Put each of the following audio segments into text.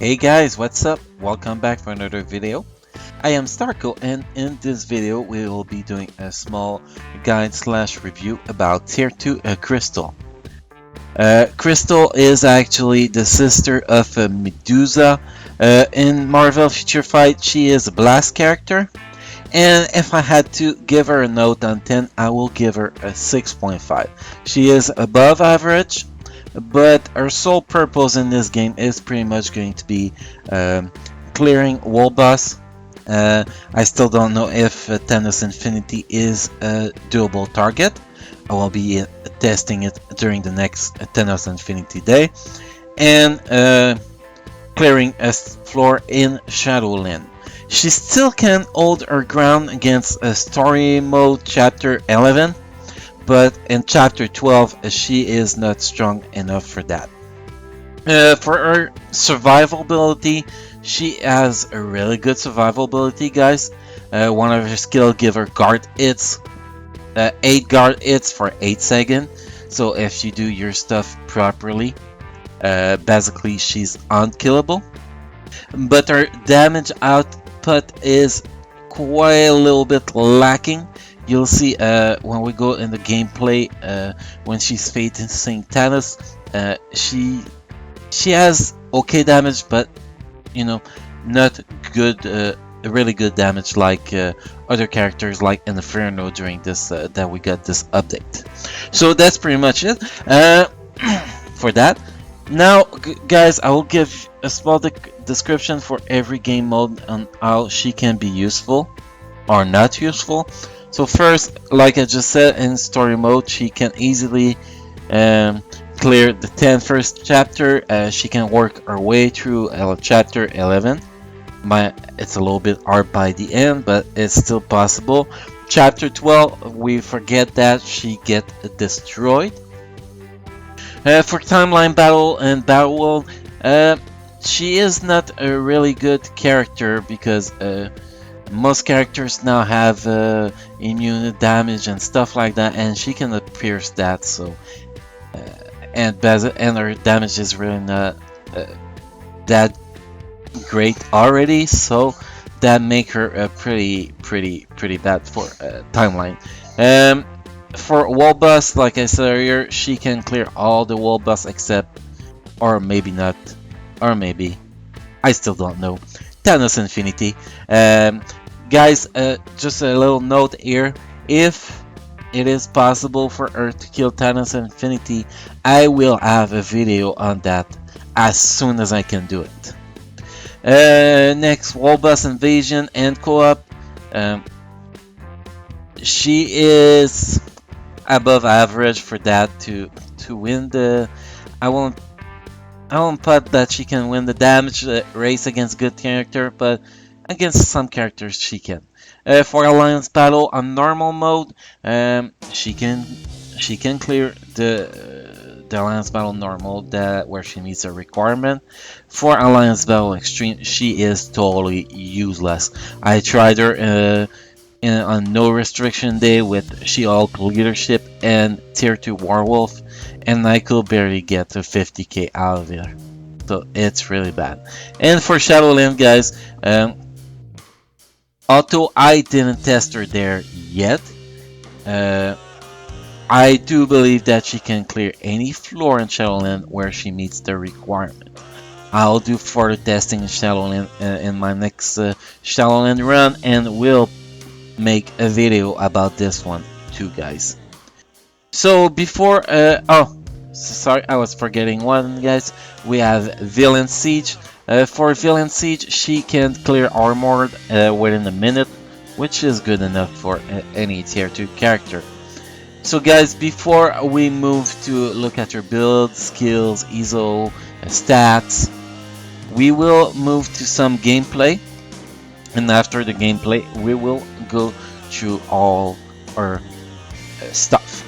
Hey guys, what's up? Welcome back for another video. I am Starco, and in this video we will be doing a small guide slash review about Tier 2 Crystal. Crystal is actually the sister of Medusa. In Marvel Future Fight, she is a Blast character. And if I had to give her a note on 10, I will give her a 6.5. She is above average, but her sole purpose in this game is pretty much going to be clearing wall boss. I still don't know if Thanos Infinity is a doable target. I will be testing it during the next Thanos Infinity day. And clearing a floor in Shadowland. She still can hold her ground against a story mode chapter 11, but in chapter 12 she is not strong enough for that. For her survivability, she has a really good survivability, guys. One of her skills give her guard hits, 8 guard hits for 8 seconds. So if you do your stuff properly, basically she's unkillable. But her damage output is quite a little bit lacking. You'll see when we go in the gameplay, when she's facing Thanos, she has okay damage, but you know, not good, really good damage like other characters like Inferno during this that we got this update. So that's pretty much it for that. Now, guys, I will give a small description for every game mode on how she can be useful or not useful. So first, like I just said, in story mode, she can easily clear the first chapter. She can work her way through chapter 11. It's a little bit hard by the end, but it's still possible. Chapter 12, we forget that she get destroyed. For timeline battle and battle world, she is not a really good character because most characters now have immune damage and stuff like that, and she cannot pierce that. So, and her damage is really not that great already. So that make her pretty bad for timeline. For wall boss, like I said earlier, she can clear all the wall boss except, or maybe not, or maybe, I still don't know, Thanos Infinity. Guys, just a little note here, if it is possible for her to kill Thanos Infinity, I will have a video on that as soon as I can do it. Next, wall boss invasion and co-op. She is above average for that to win the. I won't put that she can win the damage race against good character, but against some characters she can. For alliance battle on normal mode, she can clear the alliance battle normal where she meets a requirement. For alliance battle extreme, she is totally useless. I tried her on no restriction day with She-Hulk leadership and tier 2 werewolf, and I could barely get to 50k out of it. So it's really bad. And for Shadowland, guys, although I didn't test her there yet, I do believe that she can clear any floor in Shadowland where she meets the requirement. I'll do further testing in Shadowland in my next Shadowland run, and will make a video about this one too, guys. So before sorry, I was forgetting one, guys. We have Villain Siege. For Villain Siege, she can clear armored within a minute, which is good enough for any tier 2 character. So guys, before we move to look at her build, skills, ISO, stats, we will move to some gameplay. And after the gameplay, we will go through all our stuff.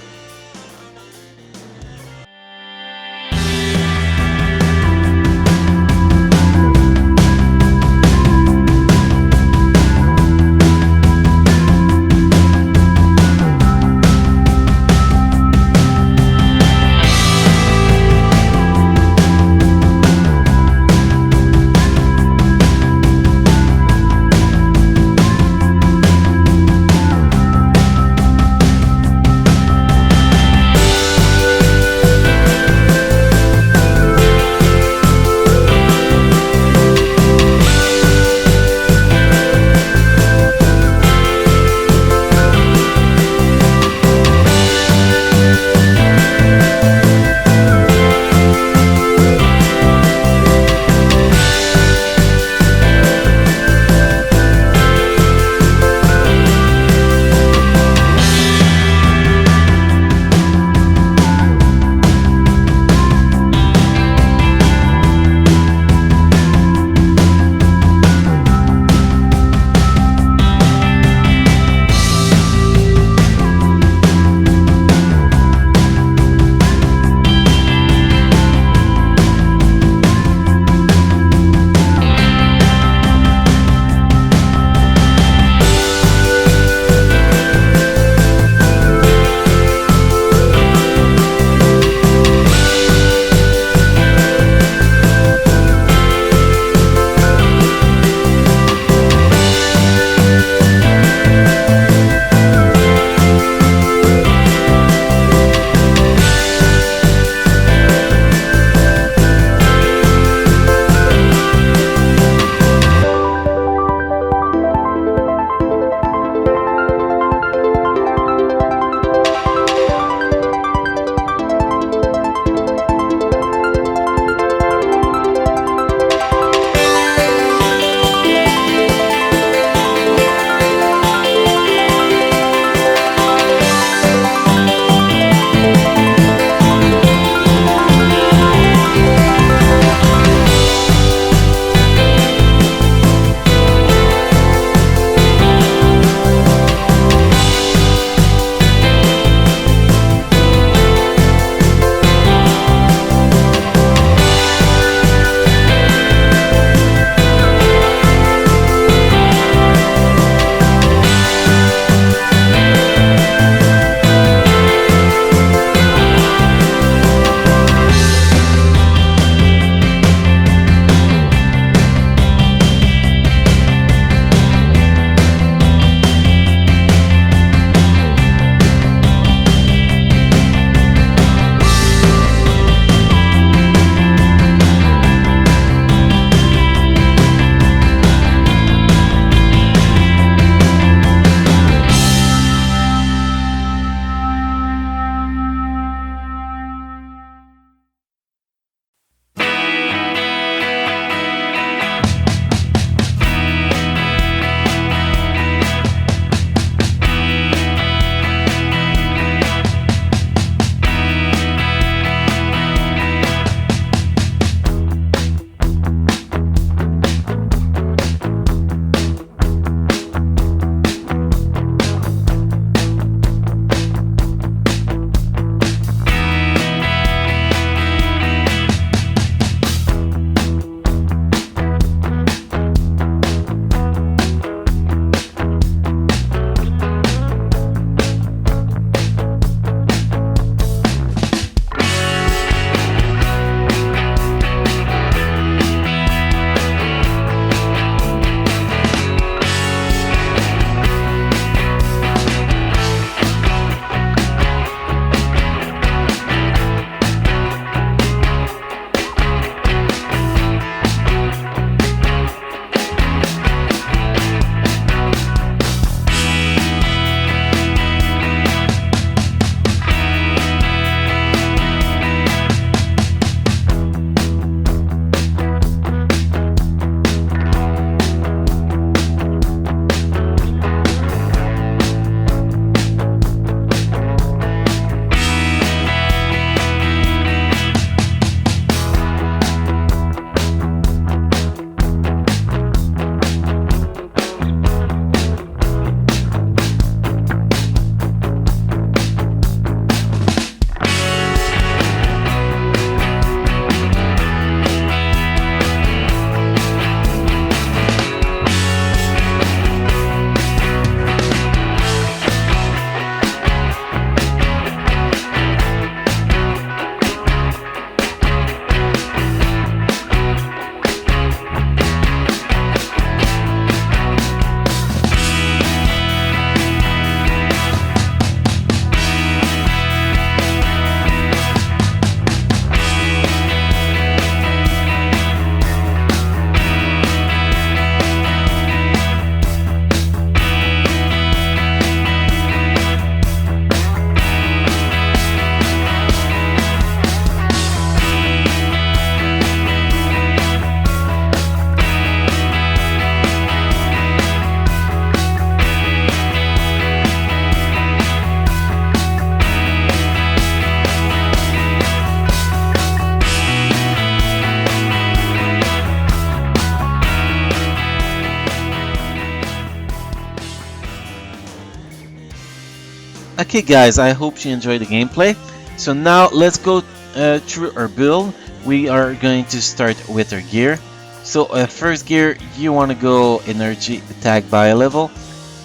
Okay guys, I hope you enjoyed the gameplay. So now let's go through our build. We are going to start with our gear. So first gear, you want to go energy attack by level.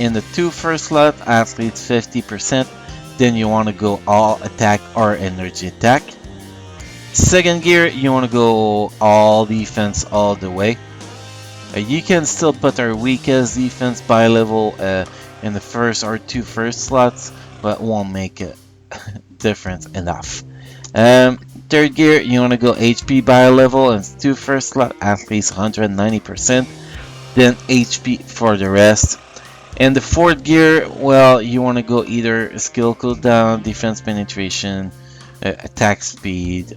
In the first slot, athletes 50%. Then you want to go all attack or energy attack. Second gear, you want to go all defense all the way. You can still put our weakest defense by level in the first or first slots, but won't make a difference enough. Third gear, you want to go HP by level and first slot, at least 190%, then HP for the rest. And the fourth gear, well, you want to go either skill cooldown, defense penetration, attack speed.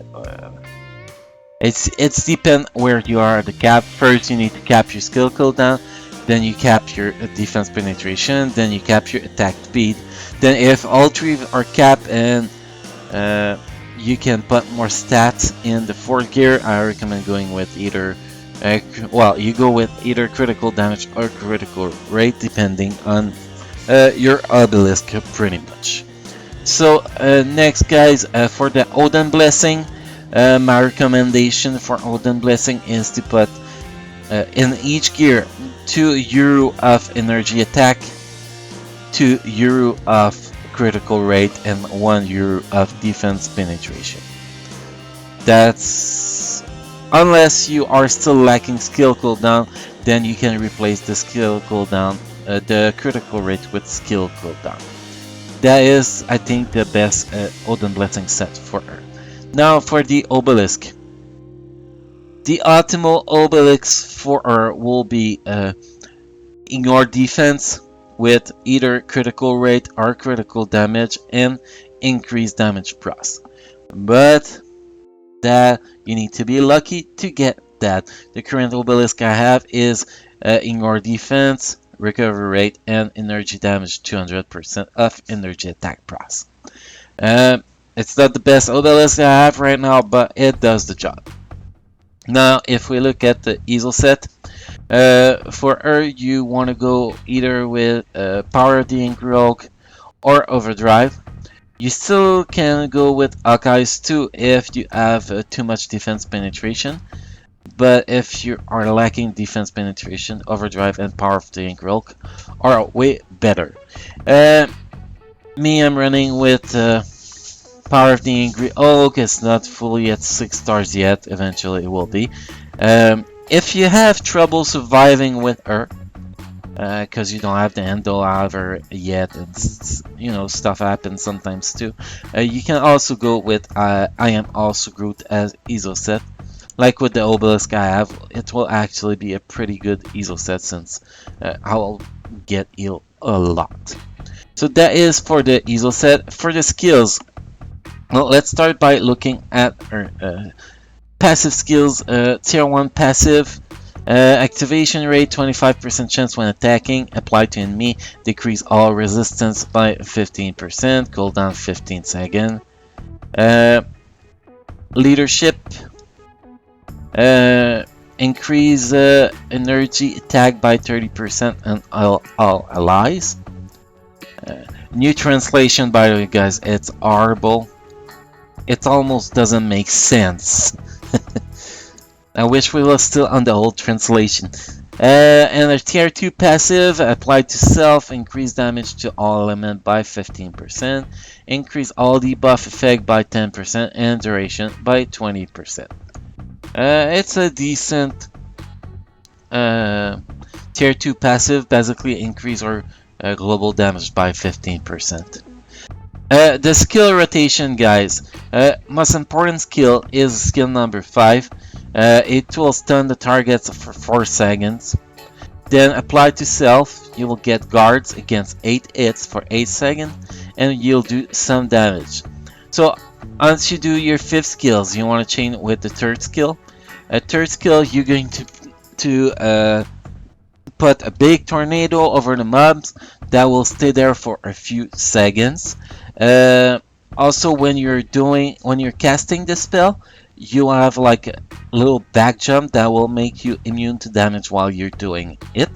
It's depend where you are at the cap. First, you need to cap your skill cooldown, then you cap your defense penetration, then you cap your attack speed. Then, if all three are capped and you can put more stats in the fourth gear, I recommend going with either. Well, you go with either critical damage or critical rate, depending on your obelisk, pretty much. So next, guys, for the Odin Blessing, my recommendation for Odin Blessing is to put in each gear 2 euro of energy attack, 2 euro of critical rate, and 1 euro of defense penetration. That's unless you are still lacking skill cooldown, then you can replace the skill cooldown, the critical rate with skill cooldown. That is, I think, the best Odin Blessing set for her. Now for the obelisk. The optimal obelisk for her will be ignore defense with either critical rate or critical damage and increased damage plus. But that you need to be lucky to get that. The current obelisk I have is ignore defense, recovery rate, and energy damage 200% of energy attack price. It's not the best obelisk I have right now, but it does the job. Now, if we look at the easel set, for her you want to go either with Power of the Ingrok or Overdrive. You still can go with Hawkeyes too if you have too much defense penetration. But if you are lacking defense penetration, Overdrive and Power of the Ingrok are way better. Me, I'm running with Power of the Ingrok. Oh, okay, it's not fully at 6 stars yet. Eventually it will be. If you have trouble surviving with her, because you don't have the Endo However yet, and you know, stuff happens sometimes too. You can also go with I Am Also Groot as ESO set. Like with the obelisk I have, it will actually be a pretty good ESO set since I'll get healed a lot. So that is for the ESO set. For the skills, well, let's start by looking at our passive skills. Tier 1 passive. Activation rate 25% chance when attacking, applied to enemy, decrease all resistance by 15%, cooldown 15 seconds. Leadership, increase energy attack by 30% on all allies. New translation, by the way, guys, it's horrible. It almost doesn't make sense. I wish we were still on the old translation. And a tier 2 passive, applied to self, increase damage to all element by 15%, increase all debuff effect by 10%, and duration by 20%. It's a decent tier 2 passive, basically increase our global damage by 15%. The skill rotation, guys. Most important skill is skill number 5. It will stun the targets for 4 seconds. Then applied to self, you will get guards against 8 hits for 8 seconds, and you'll do some damage. So once you do your 5th skills, you want to chain with the 3rd skill. A 3rd skill, you're going to put a big tornado over the mobs that will stay there for a few seconds. Also, when you're casting the spell, you have like a little back jump that will make you immune to damage while you're doing it.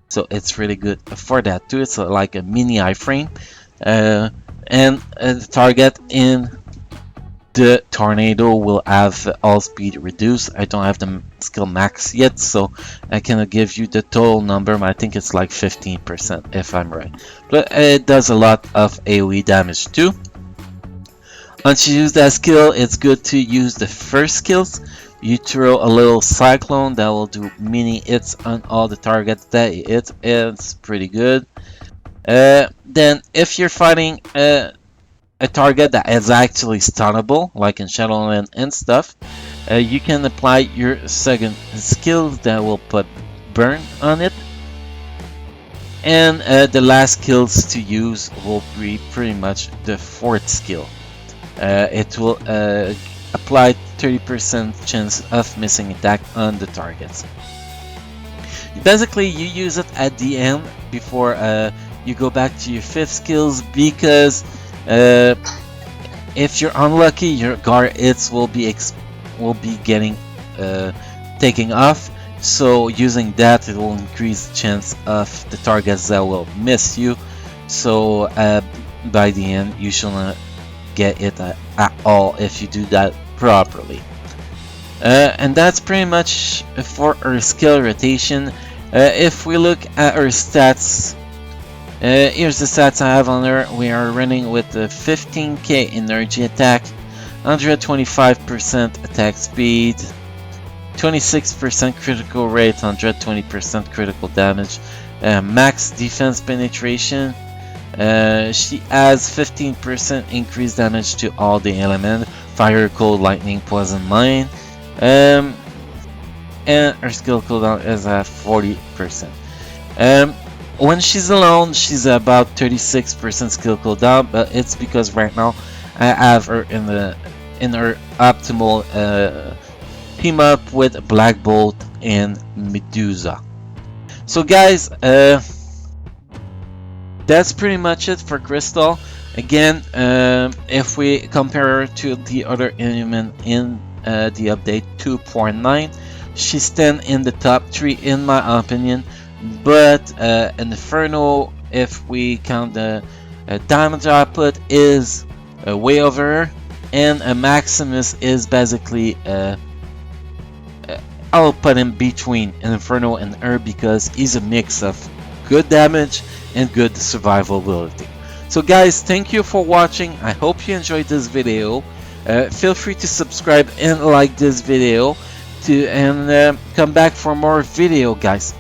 So it's really good for that too. It's like a mini iframe. and the target in the tornado will have all speed reduced. I don't have the skill max yet, so I cannot give you the total number, but I think it's like 15% if I'm right. But it does a lot of AoE damage too. Once you use that skill, it's good to use the first skills. You throw a little cyclone that will do mini hits on all the targets that you hit. It's pretty good. Then if you're fighting a target that is actually stunnable, like in Shadowland and stuff, you can apply your second skill that will put burn on it. And the last skills to use will be pretty much the fourth skill. It will apply 30% chance of missing attack on the targets. Basically, you use it at the end before you go back to your fifth skills, because if you're unlucky, your guard hits will be getting taking off. So using that, it will increase the chance of the targets that will miss you. So by the end, you should not get it at all if you do that properly. And that's pretty much for our skill rotation. If we look at our stats, here's the stats I have on there. We are running with the 15k energy attack, 125% attack speed, 26% critical rate, 120% critical damage, max defense penetration. She has 15% increased damage to all the element: fire, cold, lightning, poison, mine. And her skill cooldown is at 40%. When she's alone, she's about 36% skill cooldown, but it's because right now I have her in her optimal team up with Black Bolt and Medusa. So guys, that's pretty much it for Crystal. Again, if we compare her to the other element in the update 2.9, she stands in the top 3 in my opinion. But Inferno, if we count the damage output, is way over her, and Maximus is basically I'll put him between Inferno and her because he's a mix of good damage and good survivability. So guys, thank you for watching. I hope you enjoyed this video. Feel free to subscribe and like this video and come back for more video, guys.